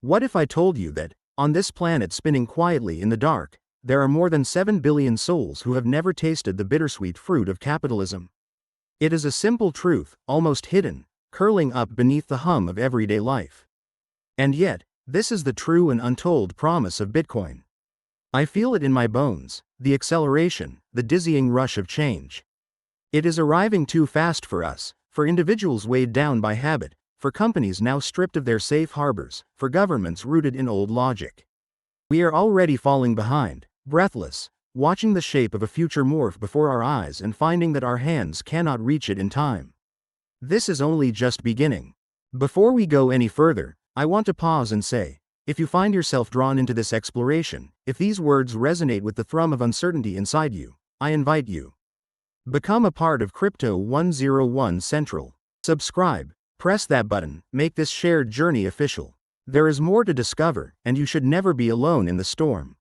What if I told you that, on this planet spinning quietly in the dark, there are more than 7 billion souls who have never tasted the bittersweet fruit of capitalism? It is a simple truth, almost hidden, curling up beneath the hum of everyday life. And yet, this is the true and untold promise of Bitcoin. I feel it in my bones, the acceleration, the dizzying rush of change. It is arriving too fast for us, for individuals weighed down by habit, for companies now stripped of their safe harbors, for governments rooted in old logic. We are already falling behind, breathless, watching the shape of a future morph before our eyes and finding that our hands cannot reach it in time. This is only just beginning. Before we go any further, I want to pause and say, if you find yourself drawn into this exploration, if these words resonate with the thrum of uncertainty inside you, I invite you. Become a part of Crypto 101 Central. Subscribe, press that button, make this shared journey official. There is more to discover, and you should never be alone in the storm.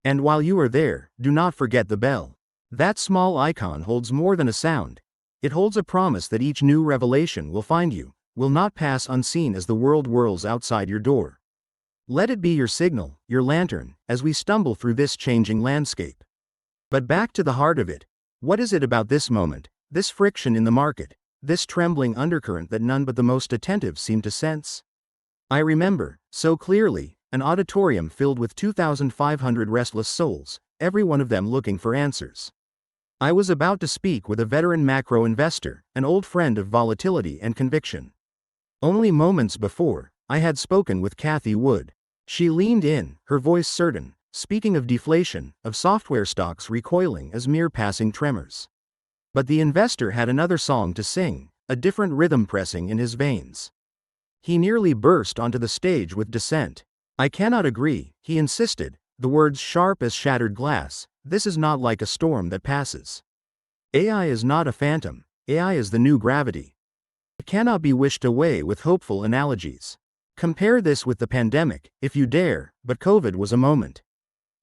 And while you are there, do not forget the bell. That small icon holds more than a sound. It holds a promise that each new revelation will find you, will not pass unseen as the world whirls outside your door. Let it be your signal, your lantern, as we stumble through this changing landscape. But back to the heart of it. What is it about this moment, this friction in the market, this trembling undercurrent that none but the most attentive seem to sense? I remember, so clearly, an auditorium filled with 2,500 restless souls, every one of them looking for answers. I was about to speak with a veteran macro investor, an old friend of volatility and conviction. Only moments before, I had spoken with Kathy Wood. She leaned in, her voice certain, speaking of deflation, of software stocks recoiling as mere passing tremors. But the investor had another song to sing, a different rhythm pressing in his veins. He nearly burst onto the stage with dissent. I cannot agree, he insisted, the words sharp as shattered glass. This is not like a storm that passes. AI is not a phantom, AI is the new gravity. It cannot be wished away with hopeful analogies. Compare this with the pandemic, if you dare, but COVID was a moment.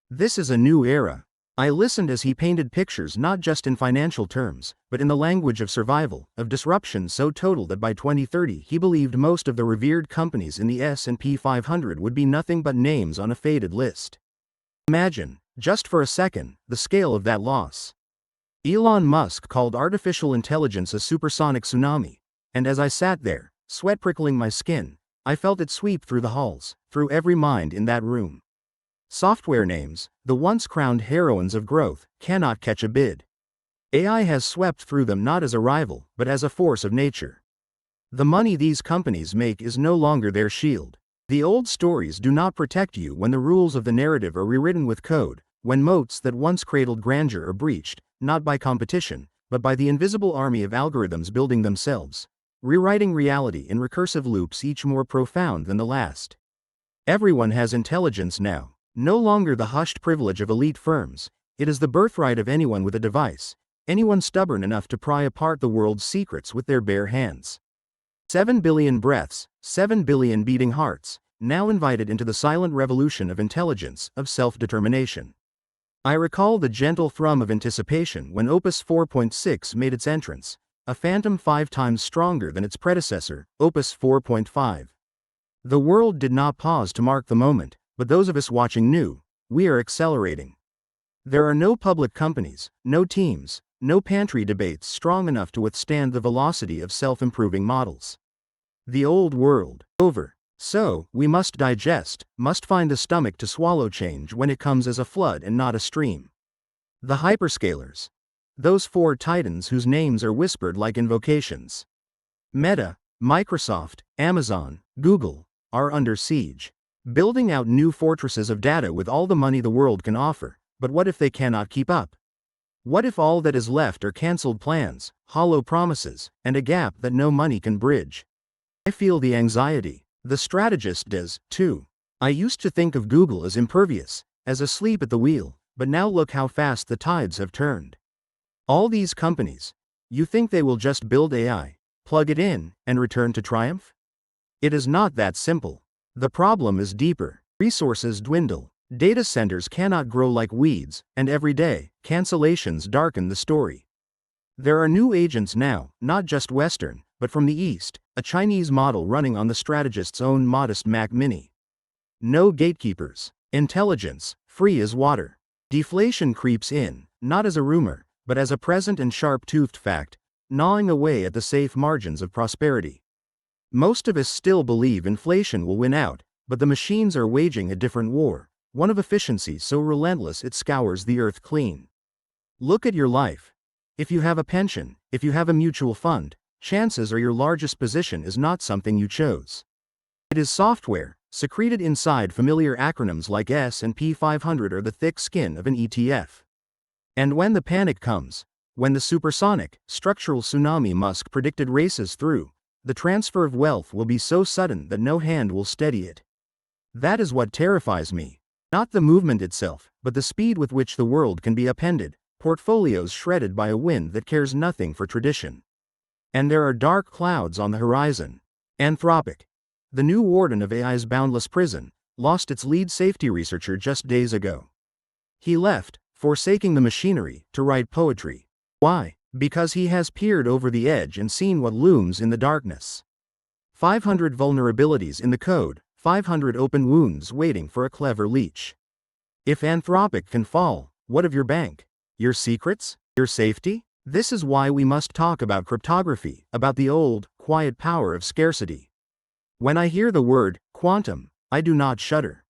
This is a new era. I listened as he painted pictures not just in financial terms, but in the language of survival, of disruption so total that by 2030 he believed most of the revered companies in the S&P 500 would be nothing but names on a faded list. Imagine, just for a second, the scale of that loss. Elon Musk called artificial intelligence a supersonic tsunami, and as I sat there, sweat prickling my skin, I felt it sweep through the halls, through every mind in that room. Software names, the once crowned heroines of growth, cannot catch a bid. AI has swept through them not as a rival, but as a force of nature. The money these companies make is no longer their shield. The old stories do not protect you when the rules of the narrative are rewritten with code, when moats that once cradled grandeur are breached, not by competition, but by the invisible army of algorithms building themselves, rewriting reality in recursive loops each more profound than the last. Everyone has intelligence now. No longer the hushed privilege of elite firms, it is the birthright of anyone with a device, anyone stubborn enough to pry apart the world's secrets with their bare hands. 7 billion breaths, 7 billion beating hearts, now invited into the silent revolution of intelligence, of self-determination. I recall the gentle thrum of anticipation when Opus 4.6 made its entrance, a phantom 5 times stronger than its predecessor, Opus 4.5. The world did not pause to mark the moment, but those of us watching knew, we are accelerating. There are no public companies, no teams, no pantry debates strong enough to withstand the velocity of self-improving models. The old world, over. So, we must digest, must find the stomach to swallow change when it comes as a flood and not a stream. The hyperscalers. Those 4 titans whose names are whispered like invocations. Meta, Microsoft, Amazon, Google, are under siege. Building out new fortresses of data with all the money the world can offer, but what if they cannot keep up? What if all that is left are cancelled plans, hollow promises, and a gap that no money can bridge? I feel the anxiety. The strategist does, too. I used to think of Google as impervious, as asleep at the wheel, but now look how fast the tides have turned. All these companies, you think they will just build AI, plug it in, and return to triumph? It is not that simple. The problem is deeper. Resources dwindle, data centers cannot grow like weeds, and every day, cancellations darken the story. There are new agents now, not just Western, but from the East, a Chinese model running on the strategist's own modest Mac Mini. No gatekeepers. Intelligence, free as water. Deflation creeps in, not as a rumor, but as a present and sharp-toothed fact, gnawing away at the safe margins of prosperity. Most of us still believe inflation will win out, but the machines are waging a different war, one of efficiency so relentless it scours the earth clean. Look at your life. If you have a pension, if you have a mutual fund, chances are your largest position is not something you chose. It is software, secreted inside familiar acronyms like S&P 500 or the thick skin of an ETF. And when the panic comes, when the supersonic, structural tsunami Musk predicted races through, the transfer of wealth will be so sudden that no hand will steady it. That is what terrifies me. Not the movement itself, but the speed with which the world can be upended, portfolios shredded by a wind that cares nothing for tradition. And there are dark clouds on the horizon. Anthropic, the new warden of AI's boundless prison, lost its lead safety researcher just days ago. He left, forsaking the machinery, to write poetry. Why? Because he has peered over the edge and seen what looms in the darkness. 500 vulnerabilities in the code, 500 open wounds waiting for a clever leech. If Anthropic can fall, what of your bank? Your secrets? Your safety? This is why we must talk about cryptography, about the old, quiet power of scarcity. When I hear the word quantum, I do not shudder.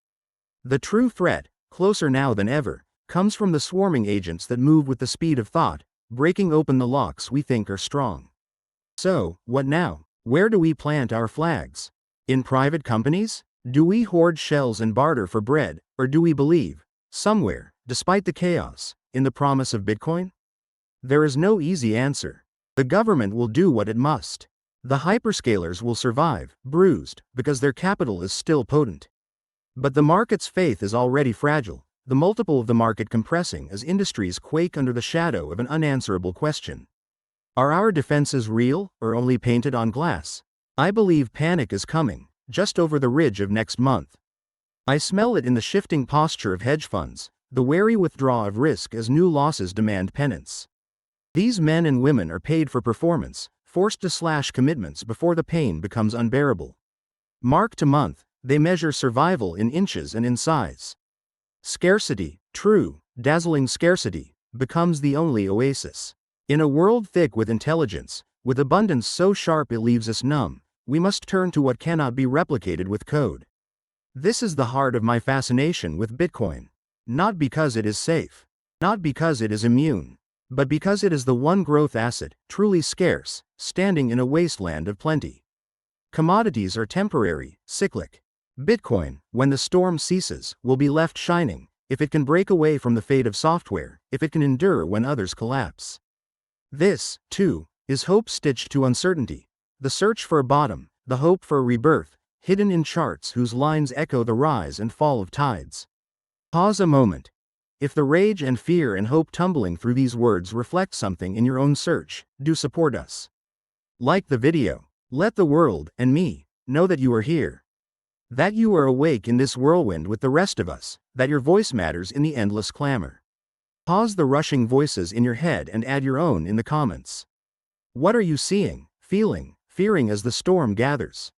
The true threat, closer now than ever, comes from the swarming agents that move with the speed of thought, breaking open the locks we think are strong. So, what now? Where do we plant our flags? In private companies? Do we hoard shells and barter for bread, or do we believe, somewhere, despite the chaos, in the promise of Bitcoin? There is no easy answer. The government will do what it must. The hyperscalers will survive, bruised, because their capital is still potent. But the market's faith is already fragile, the multiple of the market compressing as industries quake under the shadow of an unanswerable question. Are our defenses real, or only painted on glass? I believe panic is coming, just over the ridge of next month. I smell it in the shifting posture of hedge funds, the wary withdrawal of risk as new losses demand penance. These men and women are paid for performance, forced to slash commitments before the pain becomes unbearable. Month to month, they measure survival in inches and in size. Scarcity, true, dazzling scarcity, becomes the only oasis. In a world thick with intelligence, with abundance so sharp it leaves us numb, we must turn to what cannot be replicated with code. This is the heart of my fascination with Bitcoin. Not because it is safe, not because it is immune, but because it is the one growth asset, truly scarce, standing in a wasteland of plenty. Commodities are temporary, cyclic. Bitcoin, when the storm ceases, will be left shining, if it can break away from the fate of software, if it can endure when others collapse. This, too, is hope stitched to uncertainty, the search for a bottom, the hope for a rebirth, hidden in charts whose lines echo the rise and fall of tides. Pause a moment. If the rage and fear and hope tumbling through these words reflect something in your own search, do support us. Like the video. Let the world, and me, know that you are here. That you are awake in this whirlwind with the rest of us, that your voice matters in the endless clamor. Pause the rushing voices in your head and add your own in the comments. What are you seeing, feeling, fearing as the storm gathers?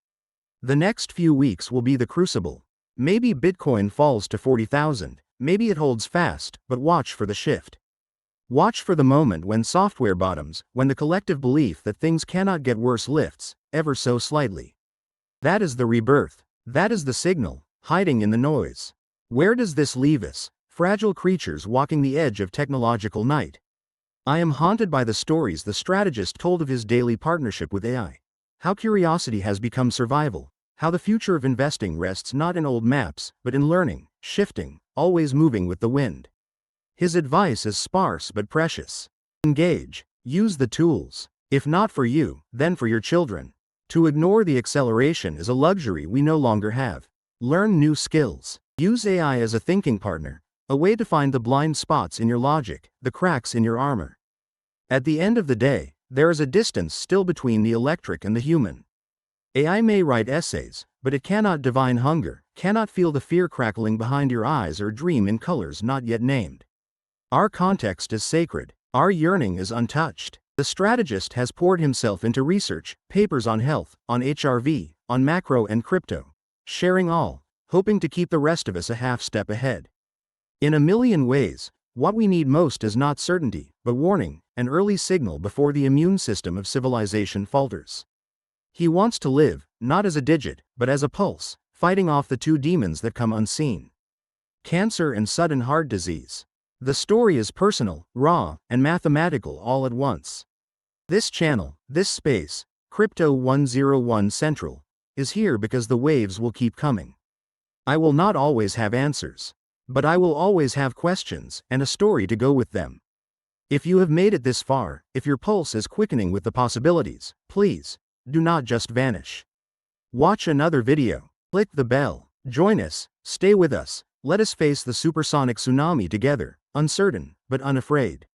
The next few weeks will be the crucible. Maybe Bitcoin falls to 40,000, maybe it holds fast, but watch for the shift. Watch for the moment when software bottoms, when the collective belief that things cannot get worse lifts, ever so slightly. That is the rebirth. That is the signal, hiding in the noise. Where does this leave us, fragile creatures walking the edge of technological night? I am haunted by the stories the strategist told of his daily partnership with AI. How curiosity has become survival. How the future of investing rests not in old maps, but in learning, shifting, always moving with the wind. His advice is sparse but precious. Engage. Use the tools. If not for you, then for your children. To ignore the acceleration is a luxury we no longer have. Learn new skills. Use AI as a thinking partner, a way to find the blind spots in your logic, the cracks in your armor. At the end of the day, there is a distance still between the electric and the human. AI may write essays, but it cannot divine hunger, cannot feel the fear crackling behind your eyes or dream in colors not yet named. Our context is sacred. Our yearning is untouched. The strategist has poured himself into research, papers on health, on HRV, on macro and crypto. Sharing all, hoping to keep the rest of us a half step ahead. In a million ways, what we need most is not certainty, but warning, an early signal before the immune system of civilization falters. He wants to live, not as a digit, but as a pulse, fighting off the two demons that come unseen: cancer and sudden heart disease. The story is personal, raw, and mathematical all at once. This channel, this space, Crypto 101 Central, is here because the waves will keep coming. I will not always have answers, but I will always have questions and a story to go with them. If you have made it this far, if your pulse is quickening with the possibilities, please, do not just vanish. Watch another video, click the bell, join us, stay with us, let us face the supersonic tsunami together, uncertain, but unafraid.